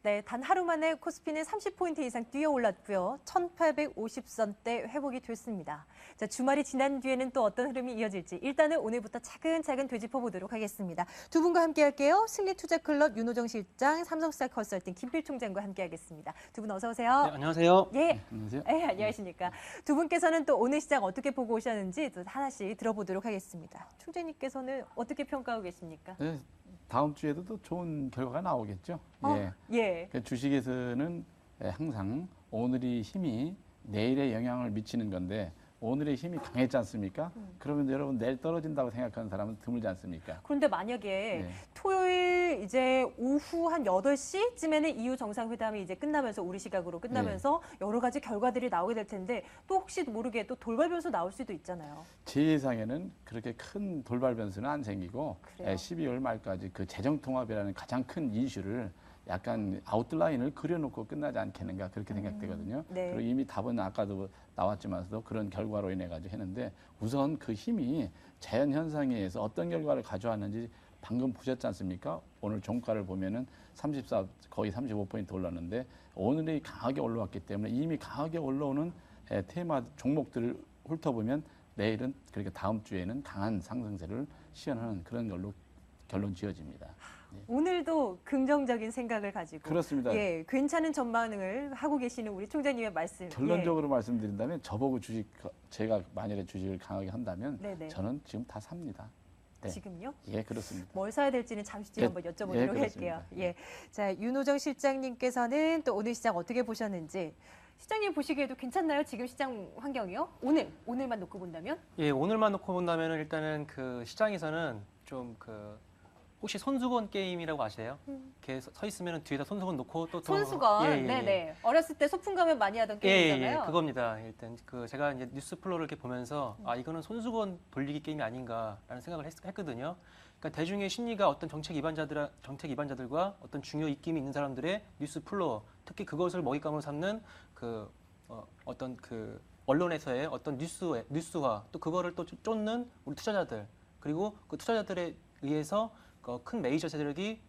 네, 단 하루 만에 코스피는 30포인트 이상 뛰어 올랐고요. 1850선대 회복이 됐습니다. 자, 주말이 지난 뒤에는 또 어떤 흐름이 이어질지 일단은 오늘부터 차근차근 되짚어 보도록 하겠습니다. 두 분과 함께 할게요. 승리투자클럽 윤호정 실장, 삼성스타 컨설팅 김필 총장과 함께 하겠습니다. 두 분 어서 오세요. 네, 안녕하세요. 예. 안녕하세요. 네, 안녕하십니까. 두 분께서는 또 오늘 시장 어떻게 보고 오셨는지 또 하나씩 들어보도록 하겠습니다. 총재님께서는 어떻게 평가하고 계십니까? 네, 다음 주에도 또 좋은 결과가 나오겠죠. 예. 그 주식에서는 항상 오늘의 힘이 내일에 영향을 미치는 건데 오늘의 힘이 강했지 않습니까? 그러면 여러분 내일 떨어진다고 생각하는 사람은 드물지 않습니까? 그런데 만약에 토요일 이제 오후 한 8시쯤에는 EU 정상회담이 이제 끝나면서 우리 시각으로 끝나면서 여러 가지 결과들이 나오게 될 텐데 또 혹시 모르게 또 돌발 변수 나올 수도 있잖아요. 제 예상에는 그렇게 큰 돌발 변수는 안 생기고 그래요? 12월 말까지 그 재정 통합이라는 가장 큰 이슈를 약간 아웃라인을 그려놓고 끝나지 않겠는가 그렇게 생각되거든요. 네. 그리고 이미 답은 아까도 나왔지만서도 그런 결과로 인해 가지고 했는데 우선 그 힘이 자연 현상에 의해서 어떤 결과를 가져왔는지 방금 보셨지 않습니까? 오늘 종가를 보면은 34 거의 35포인트 올랐는데 오늘이 강하게 올라왔기 때문에 이미 강하게 올라오는 테마 종목들을 훑어보면 내일은 그렇게 다음 주에는 강한 상승세를 시현하는 그런 걸로 결론 지어집니다. 오늘도 긍정적인 생각을 가지고 그렇습니다. 예, 괜찮은 전망을 하고 계시는 우리 총재님의 말씀. 결론적으로 말씀드린다면 저보고 주식 제가 만일에 주식을 강하게 한다면 네네. 저는 지금 다 삽니다. 네. 지금요? 예, 그렇습니다. 뭘 사야 될지는 잠시 뒤에 예, 한번 여쭤보도록 예, 할게요. 그렇습니다. 예. 자, 윤호정 실장님께서는 또 오늘 시장 어떻게 보셨는지 시장님 보시기에도 괜찮나요? 지금 시장 환경이요? 오늘만 놓고 본다면? 예, 오늘만 놓고 본다면 일단은 그 시장에서는 좀 혹시 손수건 게임이라고 아세요? 이렇게 서 있으면 뒤에다 손수건 놓고 또 손수건. 예, 예, 예. 네네. 어렸을 때 소풍 가면 많이 하던 예, 예, 게임이잖아요. 예, 그겁니다. 일단 제가 이제 뉴스 플로우를 이렇게 보면서 이거는 손수건 돌리기 게임이 아닌가라는 생각을 했거든요. 그러니까 대중의 심리가 어떤 정책 입안자들과 어떤 중요 입김이 있는 사람들의 뉴스 플로우, 특히 그것을 먹잇감으로 삼는 어떤 언론에서의 어떤 뉴스화 또 그거를 또 쫓는 우리 투자자들 그리고 그 투자자들에 의해서 큰 메이저 세력이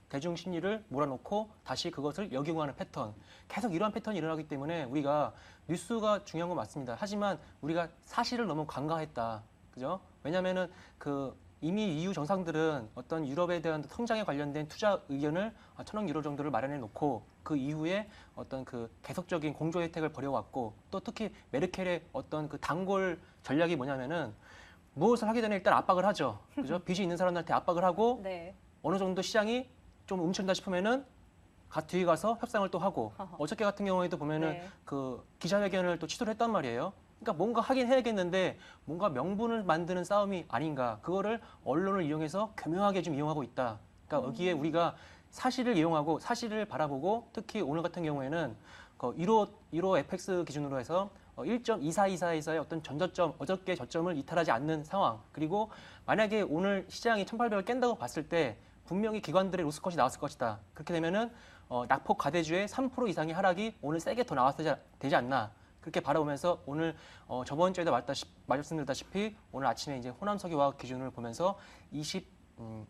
대중 심리를 몰아놓고 다시 그것을 역용하는 패턴. 계속 이러한 패턴이 일어나기 때문에 우리가 뉴스가 중요한 건 맞습니다. 하지만 우리가 사실을 너무 간과했다. 그죠? 왜냐면은 이미 EU 정상들은 어떤 유럽에 대한 성장에 관련된 투자 의견을 1,000억 유로 정도를 마련해 놓고 그 이후에 어떤 계속적인 공조 혜택을 벌여왔고 또 특히 메르켈의 어떤 단골 전략이 뭐냐면은 무엇을 하기 전에 일단 압박을 하죠. 그죠? 빚이 있는 사람들한테 압박을 하고 네. 어느 정도 시장이 좀 움츠린다 싶으면은 뒤에 가서 협상을 또 하고 어저께 같은 경우에도 보면은 네. 기자회견을 또 취소를 했단 말이에요. 그러니까 뭔가 하긴 해야겠는데 뭔가 명분을 만드는 싸움이 아닌가. 그거를 언론을 이용해서 교묘하게 좀 이용하고 있다. 그러니까 여기에 우리가 사실을 이용하고 사실을 바라보고 특히 오늘 같은 경우에는 1호 FX 기준으로 해서 1.2424에서의 어떤 전저점, 어저께 저점을 이탈하지 않는 상황. 그리고 만약에 오늘 시장이 1800을 깬다고 봤을 때 분명히 기관들의 로스컷이 나왔을 것이다. 그렇게 되면은 낙폭 가대주의 3% 이상의 하락이 오늘 세게 더 나왔어야 되지 않나. 그렇게 바라보면서 오늘 저번 주에도 말씀드렸다시피 오늘 아침에 이제 호남석유화학 기준을 보면서 22만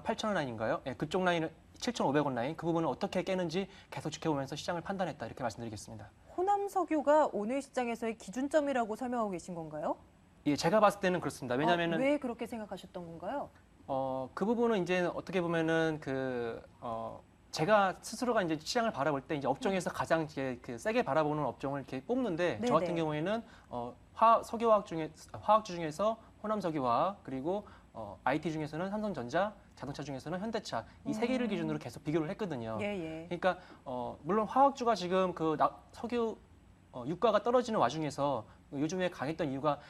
8천 원 라인인가요? 예, 그쪽 라인은 7,500원 라인 그 부분을 어떻게 깨는지 계속 지켜보면서 시장을 판단했다 이렇게 말씀드리겠습니다. 호남석유가 오늘 시장에서의 기준점이라고 설명하고 계신 건가요? 예, 제가 봤을 때는 그렇습니다. 왜냐하면은 왜 그렇게 생각하셨던 건가요? 그 부분은 이제 어떻게 보면은 제가 스스로가 이제 시장을 바라볼 때 이제 업종에서 가장 이제 세게 바라보는 업종을 이렇게 뽑는데 저 같은 경우에는 화학주 중에서 호남석유화학 그리고 IT 중에서는 삼성전자, 자동차 중에서는 현대차 이 세 개를 기준으로 계속 비교를 했거든요. 예. 그러니까 물론 화학주가 지금 석유 유가가 떨어지는 와중에서 요즘에 강했던 이유가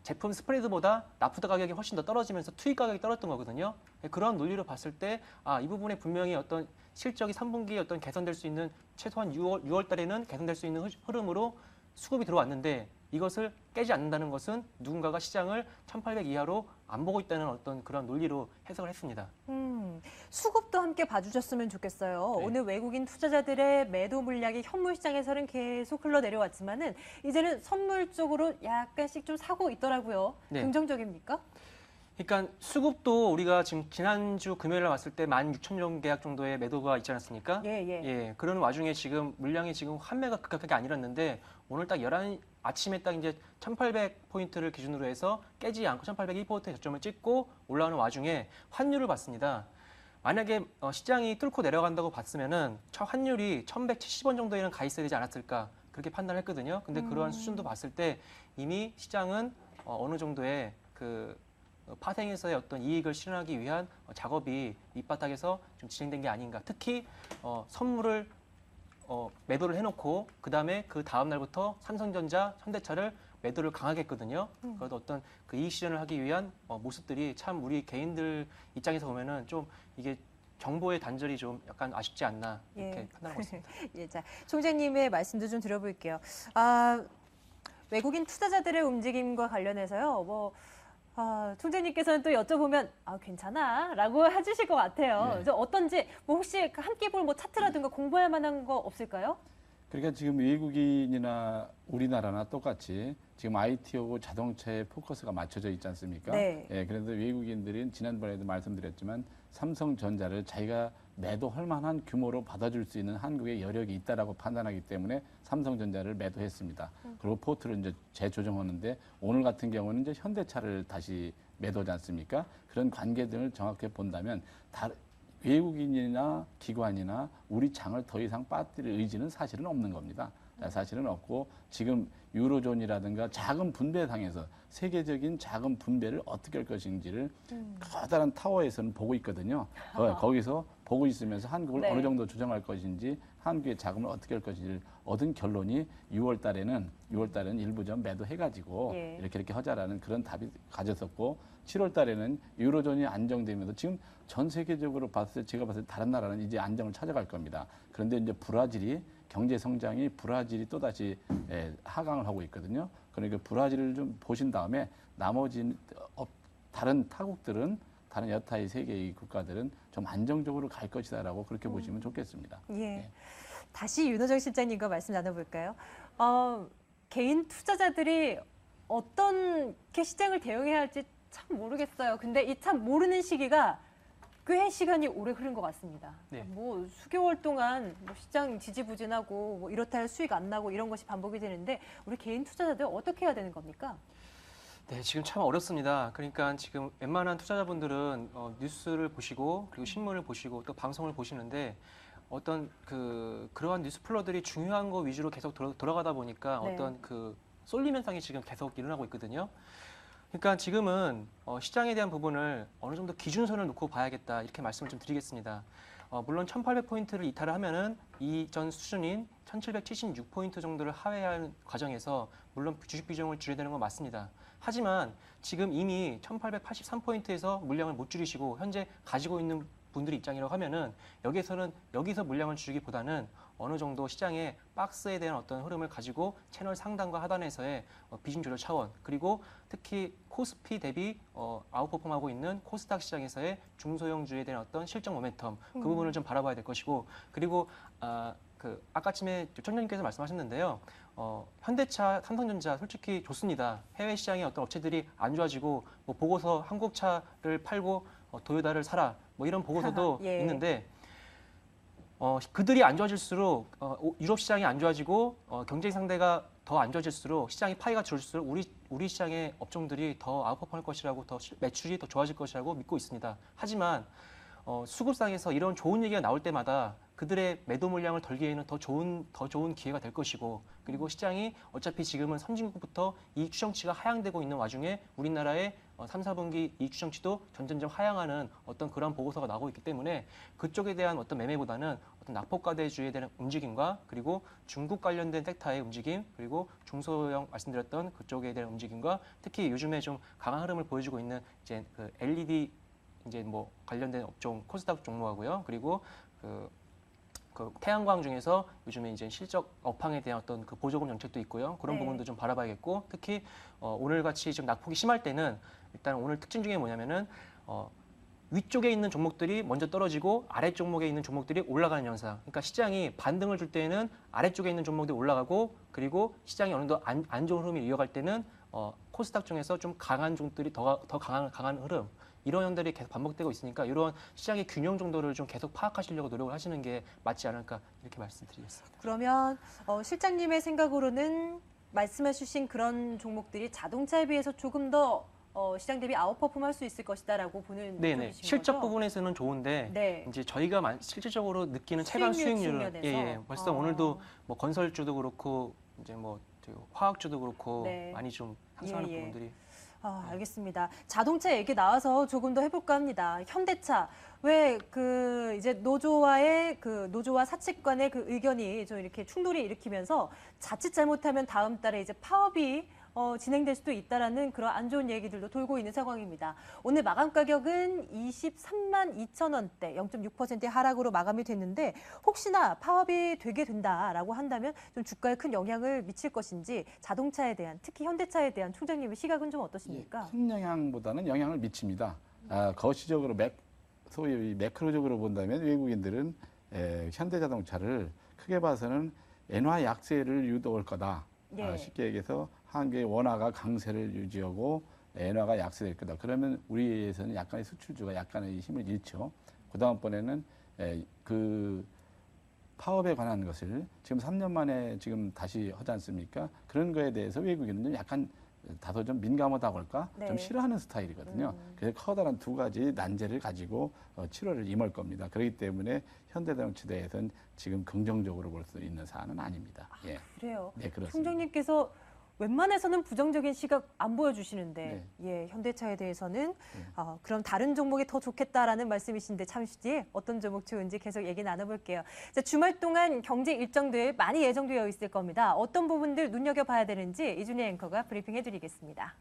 제품 스프레드보다 나프다 가격이 훨씬 더 떨어지면서 투입 가격이 떨어졌던 거거든요. 그런 논리로 봤을 때 이 부분에 분명히 어떤 실적이 3분기에 어떤 개선될 수 있는 최소한 6월 달에는 개선될 수 있는 흐름으로 수급이 들어왔는데 이것을 깨지 않는다는 것은 누군가가 시장을 1,800 이하로 안 보고 있다는 어떤 그런 논리로 해석을 했습니다. 수급도 함께 봐주셨으면 좋겠어요. 네. 오늘 외국인 투자자들의 매도 물량이 현물 시장에서는 계속 흘러내려왔지만은 이제는 선물 쪽으로 약간씩 좀 사고 있더라고요. 네. 긍정적입니까? 그러니까 수급도 우리가 지금 지난주 금요일에 봤을 때 16,000종 계약 정도의 매도가 있지 않았습니까? 예, 예. 예, 그런 와중에 지금 물량이 지금 환매가 급격하게 안 일었는데 오늘 딱 11 아침에 딱 이제 1,800포인트를 기준으로 해서 깨지 않고 1,801포인트 저점을 찍고 올라오는 와중에 환율을 봤습니다. 만약에 시장이 뚫고 내려간다고 봤으면은 환율이 1,170원 정도에는 가 있어야 되지 않았을까 그렇게 판단했거든요. 근데 그러한 수준도 봤을 때 이미 시장은 어느 정도의 그 파생에서의 어떤 이익을 실현하기 위한 작업이 밑바닥에서 좀 진행된 게 아닌가. 특히 선물을 매도를 해놓고 그다음에 그 다음 날부터 삼성전자, 현대차를 매도를 강하게 했거든요. 그래도 어떤 그 이익 실현을 하기 위한 모습들이 참 우리 개인들 입장에서 보면은 좀 이게 정보의 단절이 좀 약간 아쉽지 않나 이렇게 예. 판단하고 있습니다. 예, 자, 총재님의 말씀도 좀 들어볼게요. 외국인 투자자들의 움직임과 관련해서요. 총재님께서는 또 여쭤보면 괜찮아라고 해주실 것 같아요. 네. 그래서 어떤지 혹시 함께 볼 차트라든가 공부할 만한 거 없을까요? 그러니까 지금 외국인이나 우리나라나 똑같이 지금 IT하고 자동차에 포커스가 맞춰져 있지 않습니까? 네. 예, 그래서 외국인들은 지난번에도 말씀드렸지만 삼성전자를 자기가 매도할 만한 규모로 받아줄 수 있는 한국의 여력이 있다라고 판단하기 때문에 삼성전자를 매도했습니다. 그리고 포트를 이제 재조정하는데 오늘 같은 경우는 이제 현대차를 다시 매도하지 않습니까? 그런 관계 등을 정확히 본다면 외국인이나 기관이나 우리 장을 더 이상 빠뜨릴 의지는 사실은 없는 겁니다. 사실은 없고 지금 유로존이라든가 작은 분배상에서 세계적인 작은 분배를 어떻게 할 것인지를 커다란 타워에서는 보고 있거든요. 거기서 보고 있으면서 한국을 네. 어느 정도 조정할 것인지 한국의 자금을 어떻게 할 것인지를 얻은 결론이 6월 달에는 일부 좀 매도해가지고 예. 이렇게 하자라는 그런 답이 가졌었고 7월 달에는 유로존이 안정되면서 지금 전 세계적으로 봤을 때 제가 봤을 때 다른 나라는 이제 안정을 찾아갈 겁니다. 그런데 이제 브라질이 경제 성장이 브라질이 또다시 하강을 하고 있거든요. 그러니까 브라질을 좀 보신 다음에 나머지 다른 타국들은 다른 여타의 세계의 국가들은 좀 안정적으로 갈 것이다라고 그렇게 보시면 좋겠습니다. 예. 다시 윤호정 실장님과 말씀 나눠볼까요? 개인 투자자들이 어떻게 시장을 대응해야 할지 참 모르겠어요. 근데 이 참 모르는 시기가 꽤 시간이 오래 흐른 것 같습니다. 네. 수개월 동안 시장 지지부진하고 이렇다 할 수익 안 나고 이런 것이 반복이 되는데 우리 개인 투자자들 어떻게 해야 되는 겁니까? 네, 지금 참 어렵습니다. 그러니까 지금 웬만한 투자자분들은 뉴스를 보시고 그리고 신문을 보시고 또 방송을 보시는데 어떤 그러한 뉴스 플로들이 중요한 거 위주로 계속 돌아가다 보니까 네. 어떤 쏠림 현상이 지금 계속 일어나고 있거든요. 그러니까 지금은 시장에 대한 부분을 어느 정도 기준선을 놓고 봐야겠다 이렇게 말씀을 좀 드리겠습니다. 물론 1,800포인트를 이탈을 하면은 이전 수준인 1,776포인트 정도를 하회하는 과정에서 물론 주식 비중을 줄여야 되는 건 맞습니다. 하지만 지금 이미 1,883포인트에서 물량을 못 줄이시고 현재 가지고 있는 분들의 입장이라고 하면은 여기서 물량을 줄이기보다는 어느 정도 시장의 박스에 대한 어떤 흐름을 가지고 채널 상단과 하단에서의 비중 조절 차원 그리고 특히 코스피 대비 아웃퍼폼하고 있는 코스닥 시장에서의 중소형주에 대한 어떤 실적 모멘텀 그 부분을 좀 바라봐야 될 것이고 그리고 아까쯤에 총장님께서 말씀하셨는데요. 현대차, 삼성전자 솔직히 좋습니다. 해외 시장의 어떤 업체들이 안 좋아지고 보고서 한국차를 팔고 도요타를 사라 이런 보고서도 예. 있는데 그들이 안 좋아질수록 유럽 시장이 안 좋아지고 경쟁 상대가 더 안 좋아질수록 시장의 파이가 줄어질수록 우리 시장의 업종들이 더 아웃퍼폼할 것이라고 더 매출이 더 좋아질 것이라고 믿고 있습니다. 하지만 수급상에서 이런 좋은 얘기가 나올 때마다 그들의 매도 물량을 덜기에는 더 좋은 기회가 될 것이고 그리고 시장이 어차피 지금은 선진국부터 이익 추정치가 하향되고 있는 와중에 우리나라의 3, 4분기 이익 추정치도 점점점 하향하는 어떤 그런 보고서가 나오고 있기 때문에 그쪽에 대한 어떤 매매보다는 어떤 낙폭과대주의에 대한 움직임과 그리고 중국 관련된 섹터의 움직임 그리고 중소형 말씀드렸던 그쪽에 대한 움직임과 특히 요즘에 좀 강한 흐름을 보여주고 있는 이제 LED 이제 관련된 업종 코스닥 종목하고요. 그리고 태양광 중에서 요즘에 이제 실적 업황에 대한 어떤 보조금 정책도 있고요. 그런 네. 부분도 좀 바라봐야겠고 특히 오늘 같이 좀 낙폭이 심할 때는 일단 오늘 특징 중에 뭐냐면은 위쪽에 있는 종목들이 먼저 떨어지고 아래 종목에 있는 종목들이 올라가는 현상. 그러니까 시장이 반등을 줄 때는 아래쪽에 있는 종목들이 올라가고 그리고 시장이 어느 정도 안 좋은 흐름을 이어갈 때는 코스닥 중에서 좀 강한 종들이 더 강한 흐름 이런 현들이 계속 반복되고 있으니까 이런 시장의 균형 정도를 좀 계속 파악하시려고 노력을 하시는 게 맞지 않을까 이렇게 말씀드리겠습니다. 그러면 실장님의 생각으로는 말씀해 주신 그런 종목들이 자동차에 비해서 조금 더 시장 대비 아웃퍼폼할 수 있을 것이다라고 보는 네네. 쪽이신 실적 거죠? 부분에서는 좋은데 네. 이제 저희가 실질적으로 느끼는 체감 수익률 수익률은 측면에서. 벌써 오늘도 뭐 건설주도 그렇고 이제 뭐 화학주도 그렇고 네. 많이 좀 상승하는 예, 예. 부분들이 알겠습니다. 자동차 얘기 나와서 조금 더 해볼까 합니다. 현대차 왜 이제 노조와 사측 간의 그 의견이 좀 이렇게 충돌이 일으키면서 자칫 잘못하면 다음 달에 이제 파업이 진행될 수도 있다라는 그런 안 좋은 얘기들도 돌고 있는 상황입니다. 오늘 마감 가격은 23만 2천 원대, 0.6%의 하락으로 마감이 됐는데 혹시나 파업이 되게 된다라고 한다면 좀 주가에 큰 영향을 미칠 것인지 자동차에 대한 특히 현대차에 대한 총장님의 시각은 좀 어떠십니까? 큰 영향보다는 영향을 미칩니다. 거시적으로 소위 매크로적으로 본다면 외국인들은 현대자동차를 크게 봐서는 엔화 약세를 유도할 거다. 예. 쉽게 얘기해서 한국의 원화가 강세를 유지하고 엔화가 약세될 거다. 그러면 우리에서는 약간의 수출주가 약간의 힘을 잃죠. 그 다음번에는 그 파업에 관한 것을 지금 3년 만에 지금 다시 하지 않습니까? 그런 거에 대해서 외국인은 좀 약간 다소 좀 민감하다고 할까? 네. 좀 싫어하는 스타일이거든요. 그래서 커다란 두 가지 난제를 가지고 7월을 임할 겁니다. 그렇기 때문에 현대자동차에 대해서는 지금 긍정적으로 볼 수 있는 사안은 아닙니다. 예. 그래요. 네, 그렇습니다. 총장님께서 웬만해서는 부정적인 시각 안 보여주시는데 현대차에 대해서는 그럼 다른 종목이 더 좋겠다라는 말씀이신데 잠시 뒤에 어떤 종목 좋은지 계속 얘기 나눠볼게요. 자, 주말 동안 경제 일정들 많이 예정되어 있을 겁니다. 어떤 부분들 눈여겨봐야 되는지 이준희 앵커가 브리핑해드리겠습니다.